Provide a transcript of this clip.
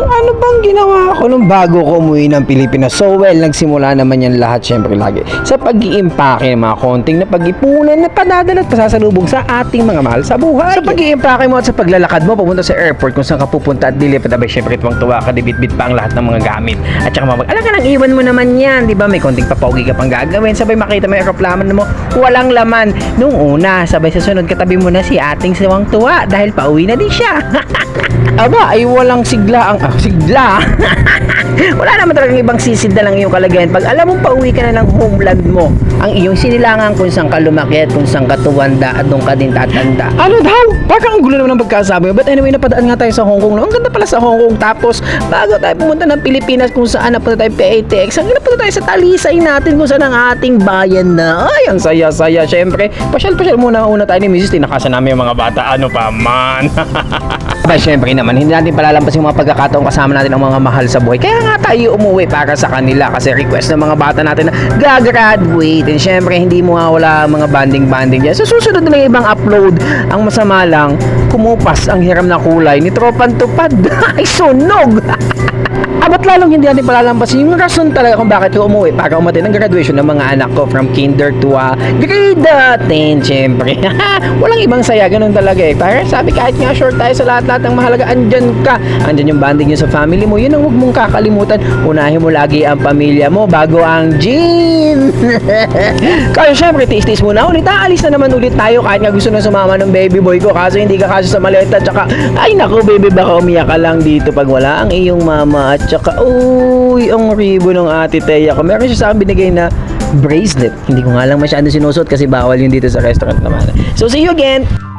ano bang ginawa ko nung bago ko umuwi ng Pilipinas? So well, nagsimula naman yan lahat syempre lagi sa pag-iimpake ng mga konting na pag-ipunan na padadala at pasasalubong sa ating mga mahal sa buhay. Sa pag-iimpake mo at sa paglalakad mo papunta sa airport kung saan ka pupunta at dilip at abay syempre tuwang-tuwa ka, dibit-bit pa ang lahat ng mga gamit. At saka alam ka nang iwan mo naman yan, di ba? May konting papaugi ka pang gagawin, sabay makita mo yung aeroplano mo, walang laman. Nung una, sabay sa sunod katabi mo na si ating tuwang-tuwa dahil pauwi na din siya. Aba, ay walang sigla ang sigla. Wala naman talagang ibang sisidla lang iyong kalagayan pag alam mo pauwi ka na ng homeland mo. Ang iyong sinilangan kung saan ka lumaki at kung saan ka tuwanda at doon ka din tatanda. Ano daw? Parang ang gulo naman ng pagkasabi. But anyway, napadaan nga tayo sa Hong Kong. No? Ang ganda pala sa Hong Kong. Tapos, bago tayo pumunta ng Pilipinas kung saan napunta tayo PATX, ang napunta tayo sa Talisay natin kung saan ang ating bayan na. Ay, ang saya-saya. Siyempre, pasyal-pasyal muna tayo ni Mrs. Tinakasan namin yung mga bata. Ano pa man? Aba, siyempre naman, hindi natin palalampas yung mga pagkakataong kasama natin ang mga mahal sa buhay. Kaya nga tayo umuwi para sa kanila kasi request ng mga bata natin na gagraduate. And siyempre, hindi mo nga wala mga banding-banding dyan. So, susunod na lang ibang upload. Ang masama lang, kumupas ang hiram na kulay ni Tropan Tupad. Ay, sunog! Abat lalong hindi natin palalampasin yung rason talaga kung bakit ko umuwi para umatin ang graduation ng mga anak ko from kinder to grade 10, syempre. Walang ibang saya, ganun talaga eh. Para sabi kahit nga short tayo sa lahat-lahat ng mahalaga, andyan ka. Andyan yung banding nyo sa family mo. Yun ang huwag mong kakalimutan. Unahin mo lagi ang pamilya mo bago ang gym. Kaya syempre, tiis-tiis muna ulit. Aalis na naman ulit tayo kahit nga gusto na sumama ng baby boy ko kaso hindi ka kasi sa maleta. Tsaka, ay naku baby, baka umiyak ka lang dito pag wala ang iyong mama. At tsaka, uy, ang ribo ng ate Teya ko. Meron siya sa akin binigay na bracelet. Hindi ko nga lang masyado sinusot kasi bawal yun dito sa restaurant naman. So, see you again!